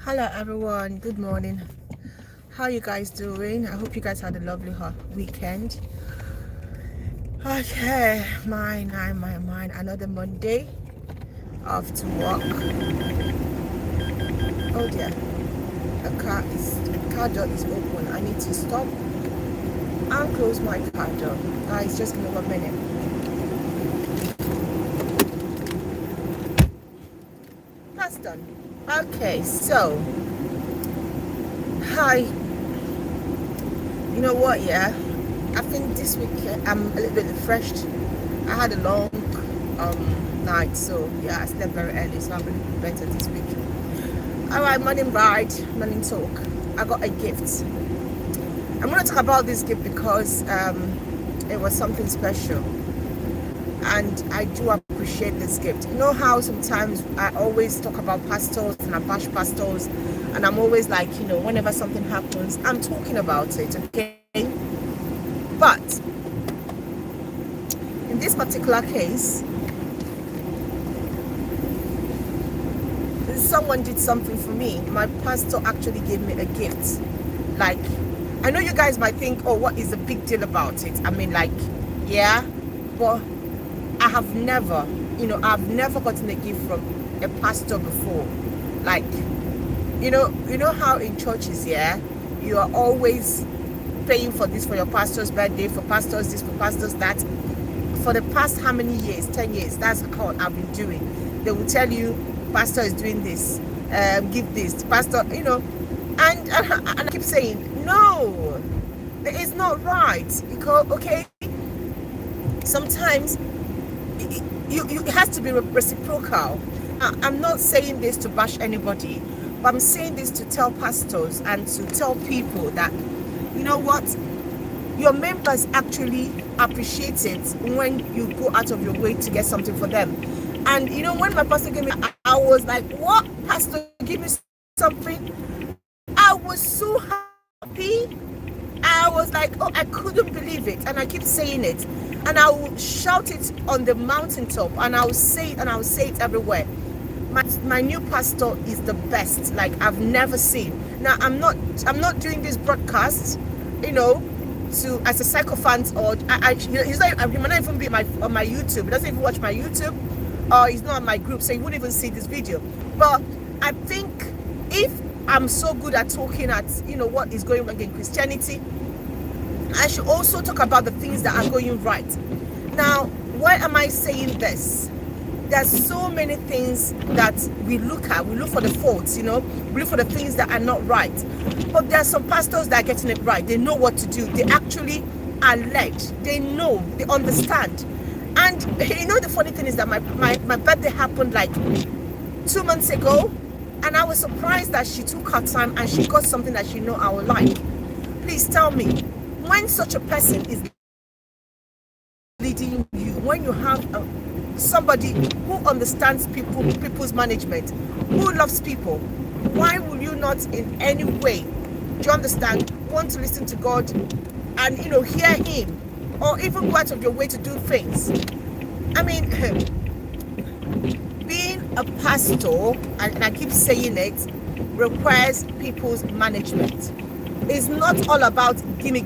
Hello everyone, good morning. How you guys doing? I hope you guys had a lovely hot weekend. Okay, mine, another Monday off to work. Oh dear, the car door is open. I need to stop and close my car door. Guys, just give me 1 minute. That's done. Okay, so hi. You know what, yeah, I think this week I'm a little bit refreshed. I had a long night, so yeah, I slept very early, so I'm a little bit better this week. All right, morning ride, morning talk. I got a gift. I'm going to talk about this gift because it was something special, and I do appreciate this gift. You know how sometimes I always talk about pastors and I bash pastors, and I'm always like, you know, whenever something happens, I'm talking about it, okay? But in this particular case, someone did something for me. My pastor actually gave me a gift. Like, I know you guys might think, oh, what is the big deal about it? I mean, like, yeah, but I have never, I've never gotten a gift from a pastor before. Like, you know how in churches, yeah, you are always paying for this, for your pastor's birthday, for pastors this, for pastors that. For the past how many years? 10 years. That's what I've been doing. They will tell you, pastor is doing this, give this, pastor, and I keep saying, no, it's not right. Because, okay, sometimes it has to be reciprocal. I'm not saying this to bash anybody, but I'm saying this to tell pastors and to tell people that, you know what, your members actually appreciate it when you go out of your way to get something for them. And when my pastor gave me, I was like, what? Pastor, give me something? I was so happy. I was like, oh, I couldn't believe it. And I keep saying it. And I will shout it on the mountaintop, and I will say it, and I will say it everywhere. My new pastor is the best, like I've never seen. Now I'm not doing this broadcast, to as a sycophant, or he's not, he might not even be on my YouTube. He doesn't even watch my YouTube, or he's not on my group, so he wouldn't even see this video. But I think if I'm so good at talking at what is going on in Christianity, I should also talk about the things that are going right. Now, why am I saying this? There's so many things that we look at. We look for the faults, we look for the things that are not right. But there are some pastors that are getting it right. They know what to do. They actually are led. They know. They understand. And the funny thing is that my birthday happened like 2 months ago, and I was surprised that she took her time and she got something that she know I would like. Please tell me, when such a person is leading you, when you have somebody who understands people's management, who loves people, why will you not in any way, do you understand, want to listen to God and hear him, or even go out of your way to do things? I mean, being a pastor, and I keep saying it, requires people's management. It's not all about gimme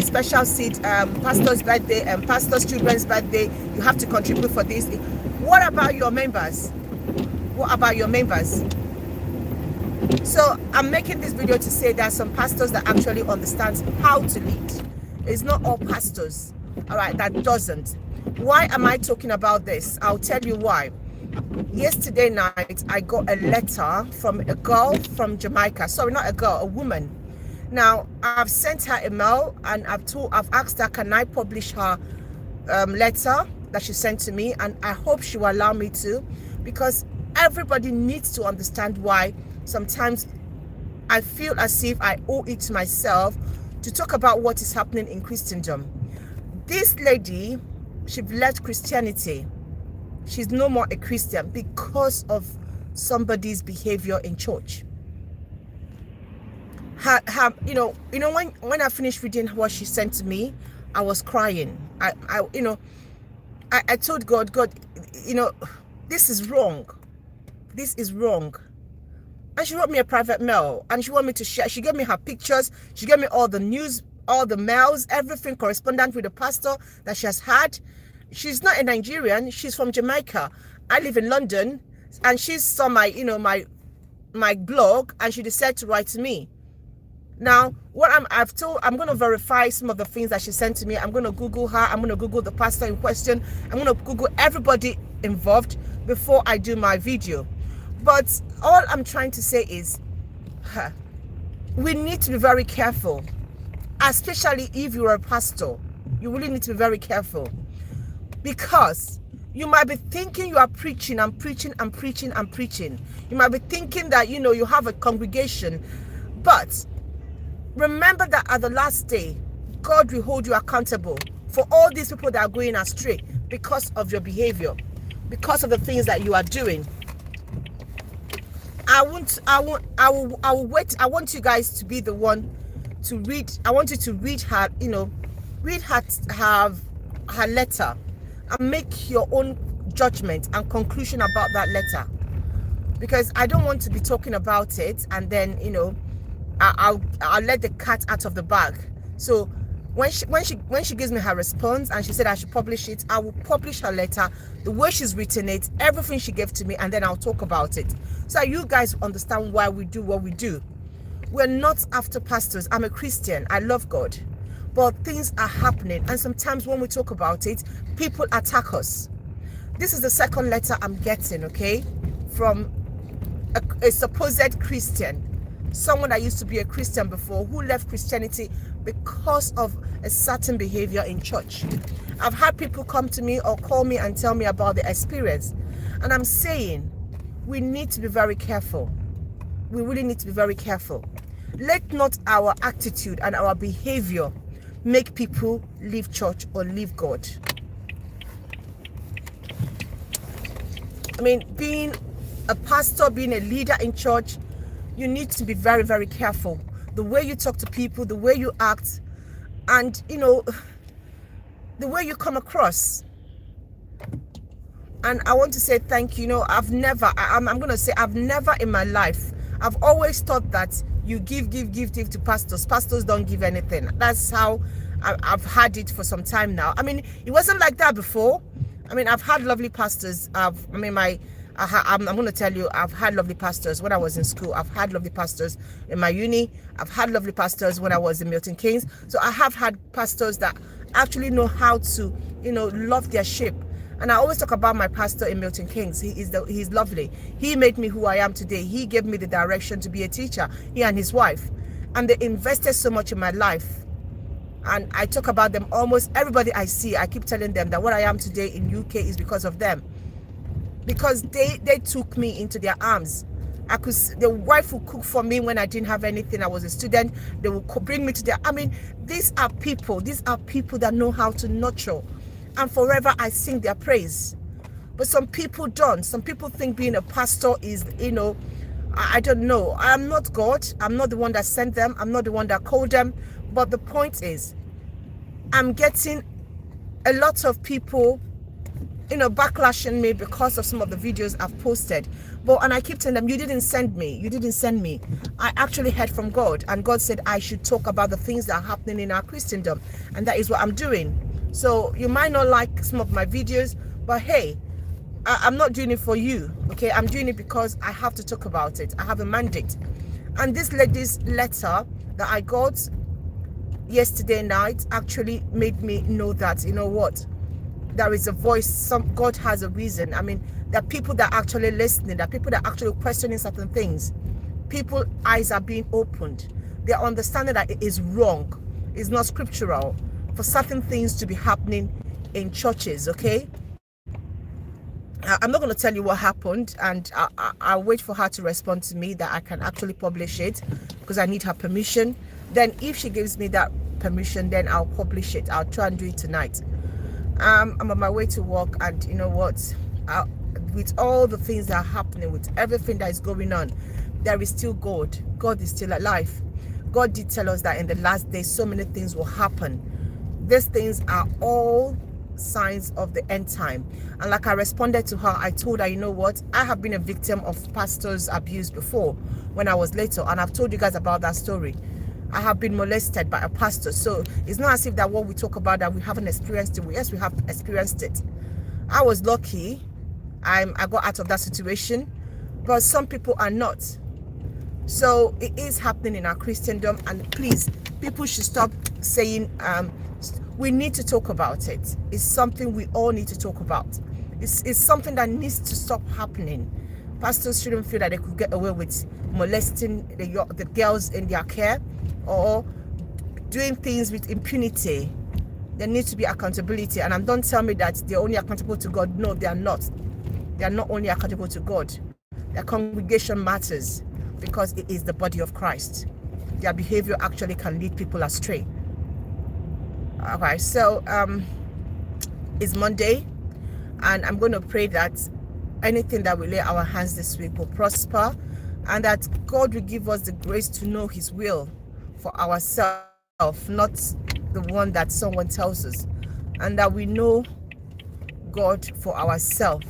special seat, pastor's birthday and pastor's children's birthday, you have to contribute for this. What about your members? What about your members? So I'm making this video to say there are some pastors that actually understand how to lead. It's not all pastors, all right, that doesn't. Why am I talking about this? I'll tell you why. Yesterday night, I got a letter from a girl from Jamaica. Sorry, not a girl, a woman. Now, I've sent her a mail, and I've asked her, can I publish her letter that she sent to me? And I hope she will allow me to, because everybody needs to understand why sometimes I feel as if I owe it to myself to talk about what is happening in Christendom. This lady, she left Christianity. She's no more a Christian because of somebody's behavior in church. When I finished reading what she sent to me, I was crying. I told God, this is wrong. This is wrong. And she wrote me a private mail, and she wanted me to share. She gave me her pictures. She gave me all the news, all the mails, everything correspondent with the pastor that she has had. She's not a Nigerian. She's from Jamaica. I live in London, and she saw my, you know, my blog, and she decided to write to me. Now, what I'm going to verify some of the things that she sent to me. I'm going to Google her. I'm going to Google the pastor in question. I'm going to Google everybody involved before I do my video. But all I'm trying to say is, we need to be very careful, especially if you're a pastor. You really need to be very careful, because you might be thinking you are preaching and preaching and preaching and preaching. You might be thinking that, you know, you have a congregation, but remember that at the last day, God will hold you accountable for all these people that are going astray because of your behavior, because of the things that you are doing. I will wait. I want you guys to be the one to read. I want you to read her, you know, read her letter and make your own judgment and conclusion about that letter. Because I don't want to be talking about it and then, you know, I'll let the cat out of the bag. So when she gives me her response and she said I should publish it, I will publish her letter, the way she's written it, everything she gave to me, and then I'll talk about it, so you guys understand why we do what we do. We're not after pastors. I'm a Christian. I love God, but things are happening, and sometimes when we talk about it, people attack us. This is the second letter I'm getting, okay, from a supposed Christian, someone that used to be a Christian before, who left Christianity because of a certain behavior in church. I've had people come to me or call me and tell me about the experience, and I'm saying we need to be very careful. We really need to be very careful. Let not our attitude and our behavior make people leave church or leave God. I mean, being a pastor, being a leader in church, you need to be very, very careful. The way you talk to people, the way you act, and, you know, the way you come across. And I want to say thank you. You know, I'm going to say I've never in my life, I've always thought that you give to pastors. Pastors don't give anything. That's how I've had it for some time now. I mean, it wasn't like that before. I mean, I've had lovely pastors. I'm going to tell you, I've had lovely pastors when I was in school. I've had lovely pastors in my uni. I've had lovely pastors when I was in Milton Keynes. So I have had pastors that actually know how to, you know, love their sheep. And I always talk about my pastor in Milton Keynes. He's lovely. He made me who I am today. He gave me the direction to be a teacher, he and his wife. And they invested so much in my life. And I talk about them almost everybody I see. I keep telling them that what I am today in UK is because of them. Because they took me into their arms. The wife would cook for me when I didn't have anything. I was a student. They would bring me to their, I mean, these are people that know how to nurture. And forever I sing their praise. But some people don't. Some people think being a pastor is, you know, I don't know. I'm not God. I'm not the one that sent them. I'm not the one that called them. But the point is, I'm getting a lot of people, you know, backlashing me because of some of the videos I've posted. And I keep telling them, you didn't send me. You didn't send me. I actually heard from God, and God said I should talk about the things that are happening in our Christendom, and that is what I'm doing. So you might not like some of my videos, but hey, I'm not doing it for you, okay? I'm doing it because I have to talk about it. I have a mandate. And this lady's letter that I got yesterday night actually made me know that, you know what, there is a voice. God has a reason. I mean, there are people that are actually listening. There are people that are actually questioning certain things. People's eyes are being opened. They are understanding that it is wrong. It's not scriptural for certain things to be happening in churches, okay? I'm not going to tell you what happened, and I'll wait for her to respond to me that I can actually publish it, because I need her permission. Then if she gives me that permission, then I'll publish it. I'll try and do it tonight. I'm on my way to work, and you know what, with all the things that are happening, with everything that is going on, there is still God. God is still alive. God did tell us that in the last days so many things will happen. These things are all signs of the end time. And like I responded to her, I told her, you know what, I have been a victim of pastors' abuse before when I was little, and I've told you guys about that story. I have been molested by a pastor. So it's not as if that what we talk about that we haven't experienced it. Yes, we have experienced it. I was lucky. I got out of that situation, but some people are not. So it is happening in our Christendom, and please, people should stop saying we need to talk about it. It's something we all need to talk about. It's something that needs to stop happening. Pastors shouldn't feel that they could get away with molesting the girls in their care or doing things with impunity. There needs to be accountability. And don't tell me that they're only accountable to God. No, they are not. They are not only accountable to God. Their congregation matters because it is the body of Christ. Their behavior actually can lead people astray. All right, so it's Monday, and I'm going to pray that anything that we lay our hands this week will prosper, and that God will give us the grace to know his will for ourselves, not the one that someone tells us, and that we know God for ourselves.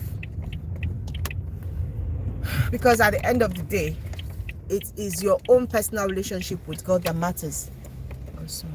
Because at the end of the day, it is your own personal relationship with God that matters. I'm sorry.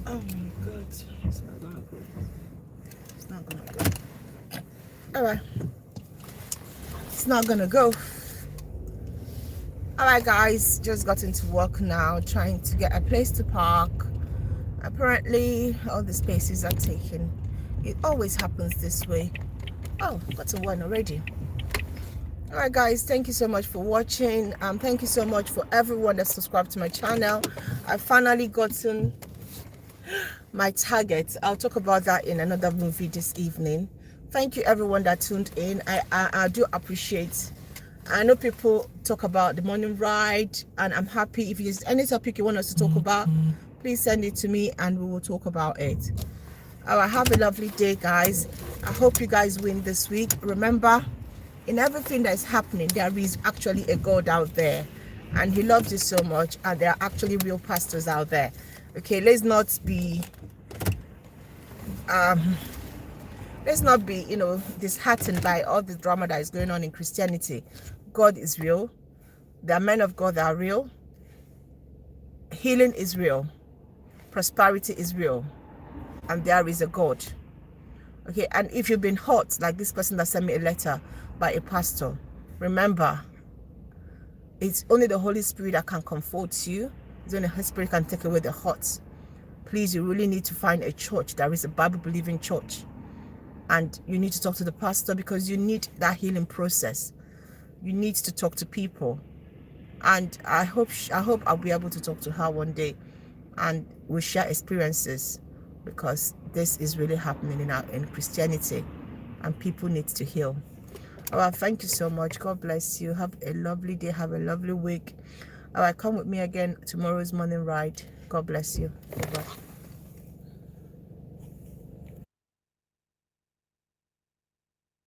Oh my God, it's not gonna go. It's not gonna go. All right, it's not gonna go. All right, guys, just got into work now, trying to get a place to park. Apparently, all the spaces are taken. It always happens this way. Oh, got to one already. All right, guys, thank you so much for watching. Thank you so much for everyone that subscribed to my channel. I finally gotten my target. I'll talk about that in another movie this evening. Thank you everyone that tuned in. I do appreciate. I know people talk about the morning ride, and I'm happy. If there's any topic you want us to talk about, please send it to me and we will talk about it. All right, have a lovely day, guys. I hope you guys win this week. Remember, in everything that is happening, there is actually a God out there, and he loves you so much, and there are actually real pastors out there. Okay, let's not be disheartened by all the drama that is going on in Christianity. God is real. There are men of God that are real. Healing is real. Prosperity is real. And there is a God. Okay, and if you've been hurt, like this person that sent me a letter by a pastor, remember, it's only the Holy Spirit that can comfort you. It's only the Holy Spirit can take away the hurt. Please, you really need to find a church. There is a Bible-believing church. And you need to talk to the pastor, because you need that healing process. You need to talk to people. And I hope I'll be able to talk to her one day, and we'll share experiences, because this is really happening in Christianity, and people need to heal. All right, thank you so much. God bless you. Have a lovely day. Have a lovely week. All right, come with me again tomorrow's morning ride. God bless you. Bye-bye.